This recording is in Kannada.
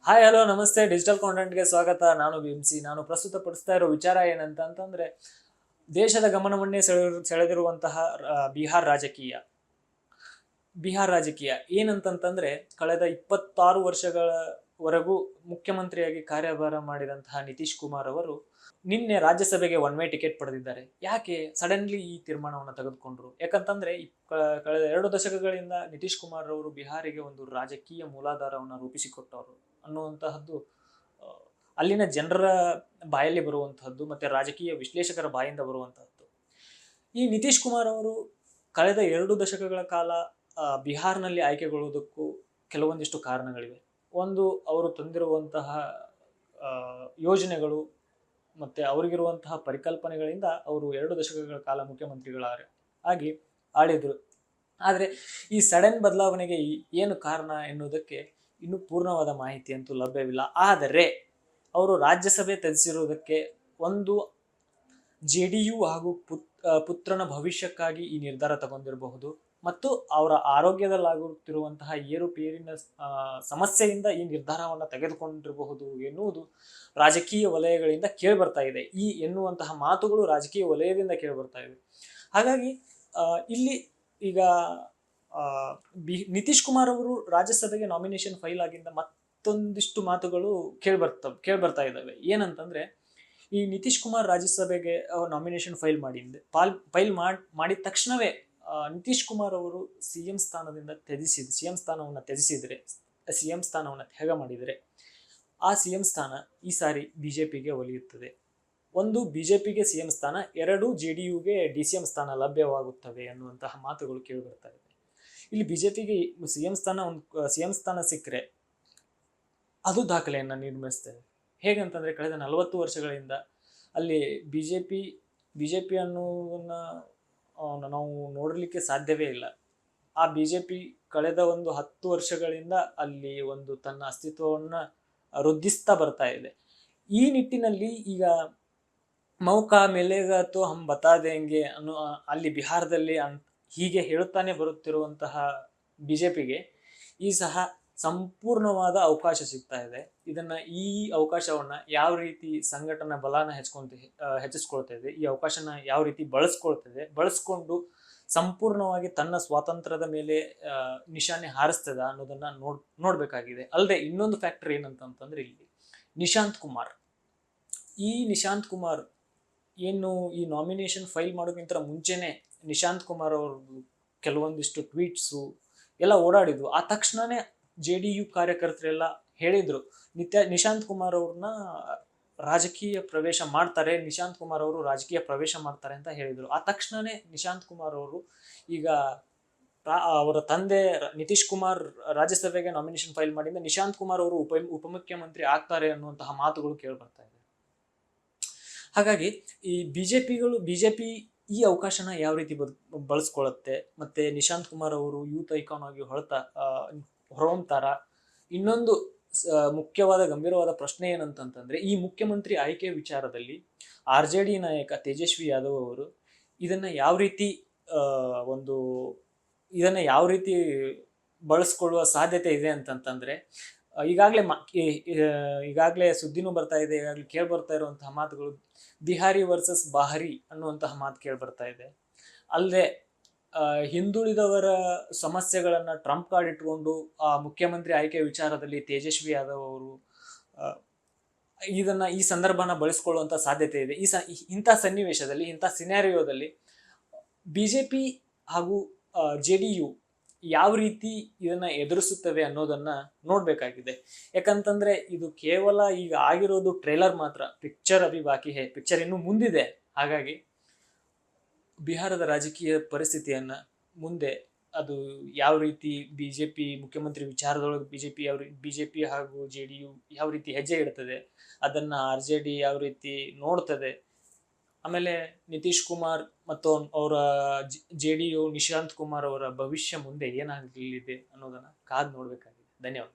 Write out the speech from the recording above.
ಹಾಯ್ ಹಲೋ ನಮಸ್ತೆ. ಡಿಜಿಟಲ್ ಕಾಂಟೆಂಟ್ಗೆ ಸ್ವಾಗತ. ನಾನು ಬಿಎಂಸಿ. ನಾನು ಪ್ರಸ್ತುತಪಡಿಸ್ತಾ ಇರೋ ವಿಚಾರ ಏನಂತಂದ್ರೆ ದೇಶದ ಗಮನವನ್ನೇ ಸೆಳೆದಿರುವಂತಹ ಬಿಹಾರ್ ರಾಜಕೀಯ ಏನಂತಂದ್ರೆ ಕಳೆದ 26 ವರ್ಷಗಳವರೆಗೂ ಮುಖ್ಯಮಂತ್ರಿಯಾಗಿ ಕಾರ್ಯಭಾರ ಮಾಡಿದಂತಹ ನಿತೀಶ್ ಕುಮಾರ್ ಅವರು ನಿನ್ನೆ ರಾಜ್ಯಸಭೆಗೆ ಒನ್ ವೇ ಟಿಕೆಟ್ ಪಡೆದಿದ್ದಾರೆ. ಯಾಕೆ ಸಡನ್ಲಿ ಈ ತೀರ್ಮಾನವನ್ನು ತೆಗೆದುಕೊಂಡ್ರು? ಯಾಕಂತಂದ್ರೆ ಕಳೆದ 2 ದಶಕಗಳಿಂದ ನಿತೀಶ್ ಕುಮಾರ್ ಅವರು ಬಿಹಾರಿಗೆ ಒಂದು ರಾಜಕೀಯ ಮೂಲಾಧಾರವನ್ನು ರೂಪಿಸಿಕೊಟ್ಟವರು ಅನ್ನುವಂತಹದ್ದು ಅಲ್ಲಿನ ಜನರ ಬಾಯಲ್ಲಿ ಬರುವಂತಹದ್ದು ಮತ್ತೆ ರಾಜಕೀಯ ವಿಶ್ಲೇಷಕರ ಬಾಯಿಂದ ಬರುವಂತಹದ್ದು. ಈ ನಿತೀಶ್ ಕುಮಾರ್ ಅವರು ಕಳೆದ 2 ದಶಕಗಳ ಕಾಲ ಬಿಹಾರ್ನಲ್ಲಿ ಆಯ್ಕೆಗೊಳ್ಳುವುದಕ್ಕೂ ಕೆಲವೊಂದಿಷ್ಟು ಕಾರಣಗಳಿವೆ. ಒಂದು, ಅವರು ತಂದಿರುವಂತಹ ಯೋಜನೆಗಳು ಮತ್ತೆ ಅವರಿಗಿರುವಂತಹ ಪರಿಕಲ್ಪನೆಗಳಿಂದ ಅವರು 2 ದಶಕಗಳ ಕಾಲ ಮುಖ್ಯಮಂತ್ರಿಗಳಾಗಿ ಆಳಿದ್ರು. ಆದರೆ ಈ ಸಡನ್ ಬದಲಾವಣೆಗೆ ಏನು ಕಾರಣ ಎನ್ನುವುದಕ್ಕೆ ಇನ್ನೂ ಪೂರ್ಣವಾದ ಮಾಹಿತಿ ಅಂತೂ ಲಭ್ಯವಿಲ್ಲ. ಆದರೆ ಅವರು ರಾಜ್ಯಸಭೆ ತ್ಯಜಿಸಿರುವುದಕ್ಕೆ ಒಂದು JDU ಹಾಗೂ ಪುತ್ರನ ಭವಿಷ್ಯಕ್ಕಾಗಿ ಈ ನಿರ್ಧಾರ ತಗೊಂಡಿರಬಹುದು ಮತ್ತು ಅವರ ಆರೋಗ್ಯದಲ್ಲಾಗುತ್ತಿರುವಂತಹ ಏರುಪೇರಿನ ಸಮಸ್ಯೆಯಿಂದ ಈ ನಿರ್ಧಾರವನ್ನು ತೆಗೆದುಕೊಂಡಿರಬಹುದು ಎನ್ನುವುದು ರಾಜಕೀಯ ವಲಯಗಳಿಂದ ಕೇಳಿಬರ್ತಾ ಇದೆ. ಎನ್ನುವಂತಹ ಮಾತುಗಳು ರಾಜಕೀಯ ವಲಯದಿಂದ ಕೇಳಿಬರ್ತಾ ಇದೆ. ಹಾಗಾಗಿ ಇಲ್ಲಿ ಈಗ ನಿತೀಶ್ ಕುಮಾರ್ ಅವರು ರಾಜ್ಯಸಭೆಗೆ ನಾಮಿನೇಷನ್ ಫೈಲ್ ಆಗಿಂದ ಮತ್ತೊಂದಿಷ್ಟು ಮಾತುಗಳು ಕೇಳ್ಬರ್ತಾ ಇದ್ದಾವೆ. ಏನಂತಂದ್ರೆ ಈ ನಿತೀಶ್ ಕುಮಾರ್ ರಾಜ್ಯಸಭೆಗೆ ನಾಮಿನೇಷನ್ ಫೈಲ್ ಮಾಡಿದ ತಕ್ಷಣವೇ ನಿತೀಶ್ ಕುಮಾರ್ ಅವರು ಸಿಎಂ ಸ್ಥಾನವನ್ನು ತ್ಯಜಿಸಿದ್ರೆ ಸಿಎಂ ಸ್ಥಾನವನ್ನು ತ್ಯಾಗ ಮಾಡಿದರೆ ಆ ಸಿಎಂ ಸ್ಥಾನ ಈ ಸಾರಿ ಬಿಜೆಪಿಗೆ ಒಲಿಯುತ್ತದೆ. ಒಂದು, ಬಿಜೆಪಿಗೆ ಸಿಎಂ ಸ್ಥಾನ, 2, JDUಗೆ DCM ಸ್ಥಾನ ಲಭ್ಯವಾಗುತ್ತವೆ ಅನ್ನುವಂತಹ ಮಾತುಗಳು ಕೇಳಿ ಬರ್ತಾ ಇದೆ. ಇಲ್ಲಿ ಬಿಜೆಪಿಗೆ ಸಿಎಂ ಸ್ಥಾನ ಸಿಕ್ಕರೆ ಅದು ದಾಖಲೆಯನ್ನ ನಿರ್ಮಿಸ್ತದೆ. ಹೇಗಂತಂದ್ರೆ ಕಳೆದ 40 ವರ್ಷಗಳಿಂದ ಅಲ್ಲಿ ಬಿಜೆಪಿ ಅನ್ನೋದನ್ನ ನಾವು ನೋಡಲಿಕ್ಕೆ ಸಾಧ್ಯವೇ ಇಲ್ಲ. ಆ ಬಿಜೆಪಿ ಕಳೆದ ಒಂದು 10 ವರ್ಷಗಳಿಂದ ಅಲ್ಲಿ ಒಂದು ತನ್ನ ಅಸ್ತಿತ್ವವನ್ನ ವೃದ್ಧಿಸ್ತಾ ಬರ್ತಾ ಇದೆ. ಈ ನಿಟ್ಟಿನಲ್ಲಿ ಈಗ ಮೌಕಾ ಮಿಲೇಗಾ ತೋ ಹಮ್ ಬತಾ ದೇಂಗೆ ಅನ್ನೋ ಅಲ್ಲಿ ಬಿಹಾರದಲ್ಲಿ ಹೀಗೆ ಹೇಳುತ್ತಾನೆ ಬರುತ್ತಿರುವಂತಹ ಬಿಜೆಪಿಗೆ ಈ ಸಹ ಸಂಪೂರ್ಣವಾದ ಅವಕಾಶ ಸಿಗ್ತಾ ಇದೆ. ಈ ಅವಕಾಶವನ್ನ ಯಾವ ರೀತಿ ಸಂಘಟನಾ ಬಲನ ಹೆಚ್ಚಿಸ್ಕೊಳ್ತಾ ಇದೆ, ಈ ಅವಕಾಶನ ಯಾವ ರೀತಿ ಬಳಸ್ಕೊಂಡು ಸಂಪೂರ್ಣವಾಗಿ ತನ್ನ ಸ್ವಾತಂತ್ರ್ಯದ ಮೇಲೆ ನಿಶಾನೆ ಹಾರಿಸ್ತದ ಅನ್ನೋದನ್ನ ನೋಡ್ಬೇಕಾಗಿದೆ. ಅಲ್ಲದೆ ಇನ್ನೊಂದು ಫ್ಯಾಕ್ಟರ್ ಏನಂತಂದ್ರೆ ಇಲ್ಲಿ ನಿಶಾಂತ್ ಕುಮಾರ್ ಏನು ಈ ನಾಮಿನೇಷನ್ ಫೈಲ್ ಮಾಡೋಕ್ಕಿಂತ ಮುಂಚೆನೆ ನಿಶಾಂತ್ ಕುಮಾರ್ ಅವ್ರದ್ದು ಕೆಲವೊಂದಿಷ್ಟು ಟ್ವೀಟ್ಸು ಎಲ್ಲ ಓಡಾಡಿದ್ವು. ಆ ತಕ್ಷಣನೇ JDU ಕಾರ್ಯಕರ್ತರೆಲ್ಲ ಹೇಳಿದ್ರು ನಿಶಾಂತ್ ಕುಮಾರ್ ಅವ್ರನ್ನ ರಾಜಕೀಯ ಪ್ರವೇಶ ಮಾಡ್ತಾರೆ ಅಂತ ಹೇಳಿದ್ರು. ಆ ತಕ್ಷಣನೇ ನಿಶಾಂತ್ ಕುಮಾರ್ ಅವರು ಈಗ ಅವರ ತಂದೆ ನಿತೀಶ್ ಕುಮಾರ್ ರಾಜ್ಯಸಭೆಗೆ ನಾಮಿನೇಷನ್ ಫೈಲ್ ಮಾಡಿದ ನಿಶಾಂತ್ ಕುಮಾರ್ ಅವರು ಉಪಮುಖ್ಯಮಂತ್ರಿ ಆಗ್ತಾರೆ ಅನ್ನುವಂತಹ ಮಾತುಗಳು ಕೇಳ್ಬರ್ತಾ ಇದೆ. ಹಾಗಾಗಿ ಈ ಬಿಜೆಪಿ ಈ ಅವಕಾಶನ ಯಾವ ರೀತಿ ಬಳಸ್ಕೊಳ್ಳುತ್ತೆ, ಮತ್ತೆ ನಿಶಾಂತ್ ಕುಮಾರ್ ಅವರು ಯೂತ್ ಐಕಾನ್ ಆಗಿ ಹೊರಹೊಮ್ತಾರ? ಇನ್ನೊಂದು ಮುಖ್ಯವಾದ ಗಂಭೀರವಾದ ಪ್ರಶ್ನೆ ಏನಂತಂದ್ರೆ ಈ ಮುಖ್ಯಮಂತ್ರಿ ಆಯ್ಕೆ ವಿಚಾರದಲ್ಲಿ RJD ನಾಯಕ ತೇಜಸ್ವಿ ಯಾದವ್ ಅವರು ಇದನ್ನ ಯಾವ ರೀತಿ ಬಳಸ್ಕೊಳ್ಳುವ ಸಾಧ್ಯತೆ ಇದೆ ಅಂತಂದ್ರೆ ಈಗಾಗಲೇ ಸುದ್ದಿನೂ ಬರ್ತಾ ಇದೆ, ಈಗಾಗಲೇ ಕೇಳ್ಬರ್ತಾ ಇರುವಂತಹ ಮಾತುಗಳು ಬಿಹಾರಿ ವರ್ಸಸ್ ಬಾಹರಿ ಅನ್ನುವಂತಹ ಮಾತು ಕೇಳ್ಬರ್ತಾ ಇದೆ. ಅಲ್ಲದೆ ಹಿಂದುಳಿದವರ ಸಮಸ್ಯೆಗಳನ್ನ ಟ್ರಂಪ್ ಕಾರ್ಡ್ ಇಟ್ಕೊಂಡು ಆ ಮುಖ್ಯಮಂತ್ರಿ ಆಯ್ಕೆ ವಿಚಾರದಲ್ಲಿ ತೇಜಸ್ವಿ ಯಾದವ್ ಅವರು ಈ ಸಂದರ್ಭನ ಬಳಸ್ಕೊಳ್ಳುವಂತ ಸಾಧ್ಯತೆ ಇದೆ. ಇಂಥ ಸನ್ನಿವೇಶದಲ್ಲಿ, ಇಂಥ ಸಿನಾರಿಯೋದಲ್ಲಿ ಬಿಜೆಪಿ ಹಾಗೂ JDU ಯಾವ ರೀತಿ ಇದನ್ನ ಎದುರಿಸುತ್ತವೆ ಅನ್ನೋದನ್ನ ನೋಡ್ಬೇಕಾಗಿದೆ. ಯಾಕಂತಂದ್ರೆ ಇದು ಕೇವಲ ಈಗ ಆಗಿರೋದು ಟ್ರೇಲರ್ ಮಾತ್ರ, ಪಿಕ್ಚರ್ ಅಭಿ ಬಾಕಿ ಹೇ, ಪಿಕ್ಚರ್ ಇನ್ನು ಮುಂದಿದೆ. ಹಾಗಾಗಿ ಬಿಹಾರದ ರಾಜಕೀಯ ಪರಿಸ್ಥಿತಿಯನ್ನ ಮುಂದೆ ಅದು ಯಾವ ರೀತಿ ಬಿಜೆಪಿ ಮುಖ್ಯಮಂತ್ರಿ ವಿಚಾರದೊಳಗೆ ಬಿಜೆಪಿ ಹಾಗೂ JDU ಯಾವ ರೀತಿ ಹೆಜ್ಜೆ ಇಡ್ತದೆ, ಅದನ್ನ RJD ಯಾವ ರೀತಿ ನೋಡ್ತದೆ, ಆಮೇಲೆ ನಿತೀಶ್ ಕುಮಾರ್ ಮತ್ತು ಅವರ JDU ನಿಶಾಂತ್ ಕುಮಾರ್ ಅವರ ಭವಿಷ್ಯ ಮುಂದೆ ಏನಾಗಲಿದೆ ಅನ್ನೋದನ್ನ ಕಾದು ನೋಡ್ಬೇಕಾಗಿದೆ. ಧನ್ಯವಾದ.